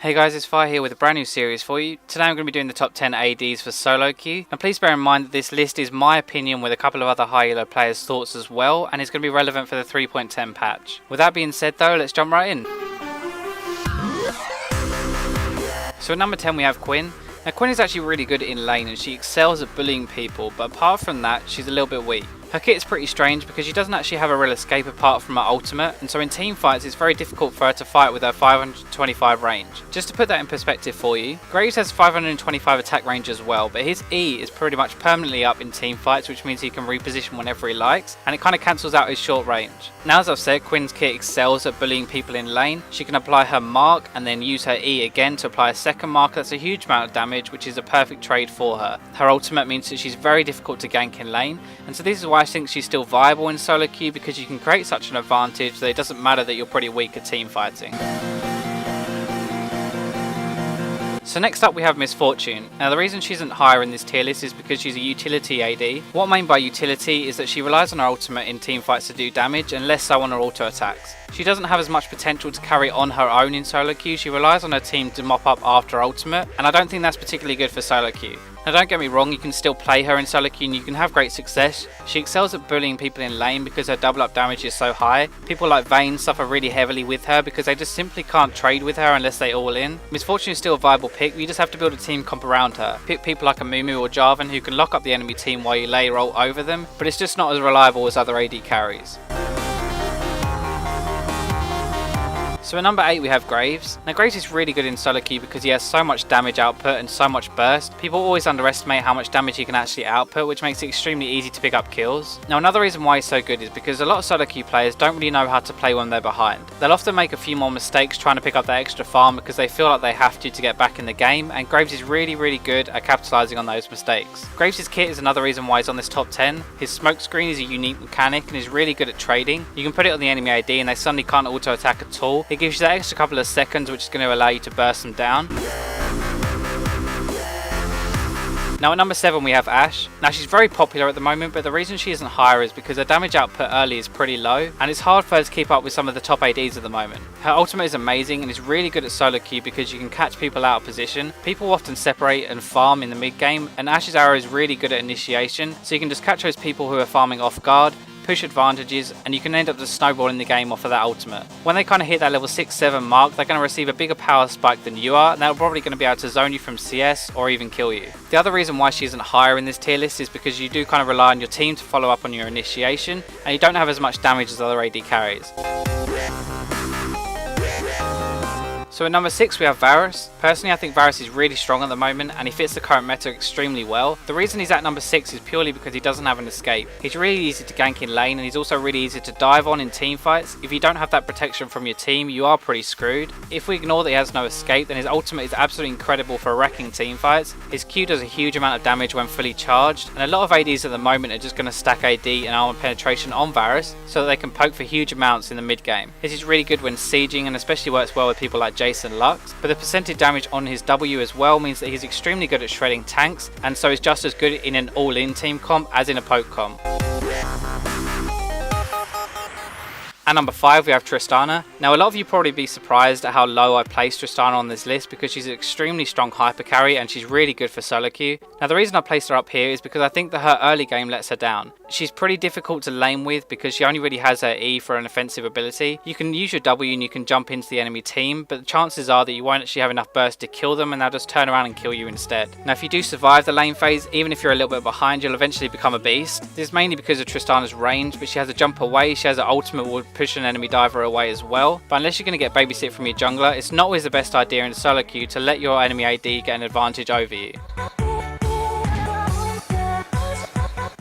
Hey guys, it's Fire here with a brand new series for you. Today I'm going to be doing the top 10 ADs for solo queue. Now please bear in mind that this list is my opinion with a couple of other high elo players' thoughts as well, and it's going to be relevant for the 3.10 patch. With that being said though, let's jump right in. So at number 10 we have Quinn. Now Quinn is actually really good in lane and she excels at bullying people, but apart from that she's a little bit weak. Her kit is pretty strange because she doesn't actually have a real escape apart from her ultimate, and so in team fights it's very difficult for her to fight with her 525 range. Just to put that in perspective for you, Graves has 525 attack range as well, but his E is pretty much permanently up in team fights, which means he can reposition whenever he likes, and it kind of cancels out his short range. Now as I've said, Quinn's kit excels at bullying people in lane. She can apply her mark and then use her E again to apply a second mark. That's a huge amount of damage, which is a perfect trade for her. Her ultimate means that she's very difficult to gank in lane, and so this is why I think she's still viable in solo queue, because you can create such an advantage that it doesn't matter that you're pretty weak at team fighting. So next up we have Misfortune. Now the reason she isn't higher in this tier list is because she's a utility AD. What I mean by utility is that she relies on her ultimate in team fights to do damage and less so on her auto attacks. She doesn't have as much potential to carry on her own in solo queue. She relies on her team to mop up after her ultimate, and I don't think that's particularly good for solo queue. Now don't get me wrong, you can still play her in solo queue and you can have great success. She excels at bullying people in lane because her double up damage is so high. People like Vayne suffer really heavily with her because they just simply can't trade with her unless they all in. Misfortune is still a viable pick, but you just have to build a team comp around her. Pick people like a Mumu or Draven who can lock up the enemy team while you lay roll over them, but it's just not as reliable as other AD carries. So at number 8 we have Graves. Now Graves is really good in solo queue because he has so much damage output and so much burst. People always underestimate how much damage he can actually output, which makes it extremely easy to pick up kills. Now another reason why he's so good is because a lot of solo queue players don't really know how to play when they're behind. They'll often make a few more mistakes trying to pick up that extra farm because they feel like they have to get back in the game, and Graves is really good at capitalizing on those mistakes. Graves' kit is another reason why he's on this top 10. His smoke screen is a unique mechanic and is really good at trading. You can put it on the enemy AD and they suddenly can't auto attack at all. It gives you that extra couple of seconds which is going to allow you to burst them down. Now at number 7 we have Ashe. Now she's very popular at the moment, but the reason she isn't higher is because her damage output early is pretty low, and it's hard for her to keep up with some of the top ADs at the moment. Her ultimate is amazing and is really good at solo queue because you can catch people out of position. People often separate and farm in the mid game, and Ashe's arrow is really good at initiation, so you can just catch those people who are farming off guard, push advantages, and you can end up just snowballing the game off of that ultimate. When they kind of hit that level 6-7 mark, they're going to receive a bigger power spike than you are, and they're probably going to be able to zone you from CS or even kill you. The other reason why she isn't higher in this tier list is because you do kind of rely on your team to follow up on your initiation, and you don't have as much damage as other AD carries. So at number 6 we have Varus. Personally I think Varus is really strong at the moment and he fits the current meta extremely well. The reason he's at number 6 is purely because he doesn't have an escape. He's really easy to gank in lane and he's also really easy to dive on in team fights. If you don't have that protection from your team, you are pretty screwed. If we ignore that he has no escape, then his ultimate is absolutely incredible for wrecking team fights. His Q does a huge amount of damage when fully charged, and a lot of ADs at the moment are just going to stack AD and armor penetration on Varus so that they can poke for huge amounts in the mid game. This is really good when sieging and especially works well with people like Jason Lux, but the percentage damage on his W as well means that he's extremely good at shredding tanks, and so is just as good in an all-in team comp as in a poke comp. At number 5 we have Tristana. Now a lot of you probably be surprised at how low I placed Tristana on this list because she's an extremely strong hyper carry and she's really good for solo queue. Now the reason I placed her up here is because I think that her early game lets her down. She's pretty difficult to lane with because she only really has her E for an offensive ability. You can use your W and you can jump into the enemy team, but the chances are that you won't actually have enough burst to kill them and they'll just turn around and kill you instead. Now if you do survive the lane phase, even if you're a little bit behind, you'll eventually become a beast. This is mainly because of Tristana's range, but she has a jump away, she has an ultimate would push an enemy diver away as well. But unless you're going to get babysit from your jungler, it's not always the best idea in solo queue to let your enemy AD get an advantage over you.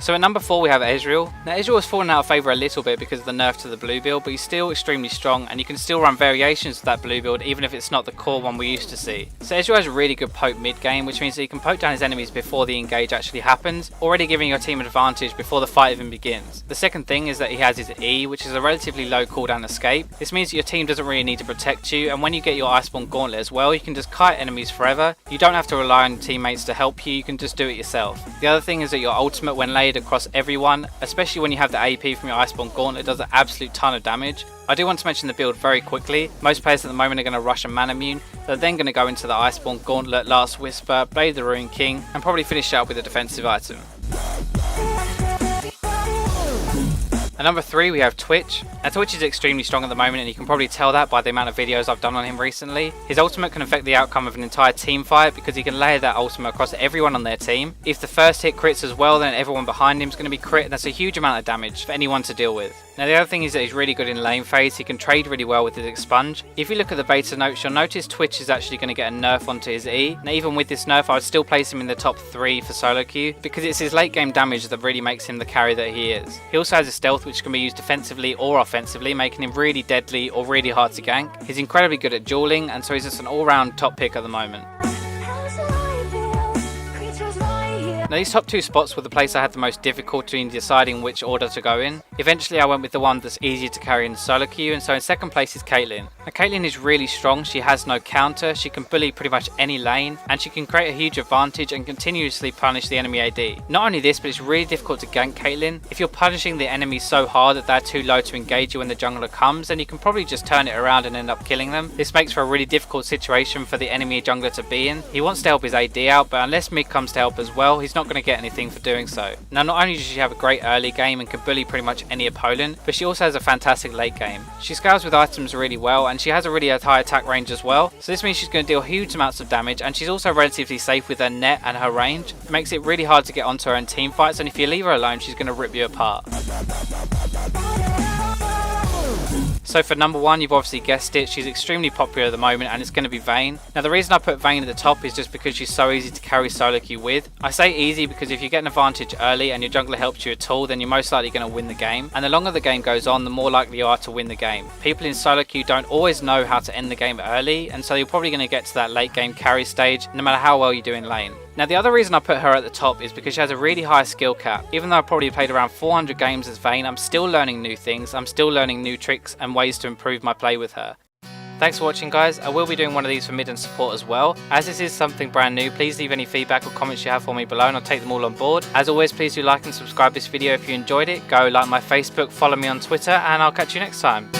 So at number 4 we have Ezreal. Now Ezreal has fallen out of favour a little bit because of the nerf to the blue build, but he's still extremely strong and you can still run variations of that blue build even if it's not the core one we used to see. So Ezreal has a really good poke mid game, which means that he can poke down his enemies before the engage actually happens, already giving your team an advantage before the fight even begins. The second thing is that he has his E, which is a relatively low cooldown escape. This means that your team doesn't really need to protect you, and when you get your Iceborne Gauntlet as well, you can just kite enemies forever. You don't have to rely on your teammates to help you, you can just do it yourself. The other thing is that your ultimate when layered across everyone, especially when you have the AP from your Iceborne Gauntlet. It does an absolute ton of damage. I do want to mention the build very quickly. Most players at the moment are going to rush a Manamune. They're then going to go into the Iceborne Gauntlet, Last Whisper, Blade of the Ruined King, and probably finish up with a defensive item. At number 3 we have Twitch. Now Twitch is extremely strong at the moment, and you can probably tell that by the amount of videos I've done on him recently. His ultimate can affect the outcome of an entire team fight because he can layer that ultimate across everyone on their team. If the first hit crits as well, then everyone behind him is going to be crit, and that's a huge amount of damage for anyone to deal with. Now the other thing is that he's really good in lane phase. He can trade really well with his expunge. If you look at the beta notes, you'll notice Twitch is actually going to get a nerf onto his E. Now even with this nerf, I would still place him in the top 3 for solo queue because it's his late game damage that really makes him the carry that he is. He also has a stealth which can be used defensively or offensively, making him really deadly or really hard to gank. He's incredibly good at dueling, and so he's just an all-round top pick at the moment. Now these top 2 spots were the place I had the most difficulty in deciding which order to go in. Eventually I went with the one that's easier to carry in the solo queue, and so in second place is Caitlyn. Now Caitlyn is really strong, she has no counter, she can bully pretty much any lane, and she can create a huge advantage and continuously punish the enemy AD. Not only this, but it's really difficult to gank Caitlyn. If you're punishing the enemy so hard that they're too low to engage you when the jungler comes, then you can probably just turn it around and end up killing them. This makes for a really difficult situation for the enemy jungler to be in. He wants to help his AD out, but unless mid comes to help as well, he's not going to get anything for doing so. Now not only does she have a great early game and can bully pretty much any opponent, but she also has a fantastic late game. She scales with items really well, and she has a really high attack range as well, so this means she's going to deal huge amounts of damage, and she's also relatively safe with her net and her range. It makes it really hard to get onto her in team fights, and if you leave her alone, she's going to rip you apart. So for number 1, you've obviously guessed it, she's extremely popular at the moment, and it's going to be Vayne. Now the reason I put Vayne at the top is just because she's so easy to carry solo queue with. I say easy because if you get an advantage early and your jungler helps you at all, then you're most likely going to win the game. And the longer the game goes on, the more likely you are to win the game. People in solo queue don't always know how to end the game early, and so you're probably going to get to that late game carry stage no matter how well you do in lane. Now the other reason I put her at the top is because she has a really high skill cap. Even though I've probably played around 400 games as Vayne, I'm still learning new things, I'm still learning new tricks and ways to improve my play with her. Thanks for watching guys. I will be doing one of these for mid and support as well. As this is something brand new, please leave any feedback or comments you have for me below and I'll take them all on board. As always, please do like and subscribe this video if you enjoyed it. Go like my Facebook, follow me on Twitter, and I'll catch you next time.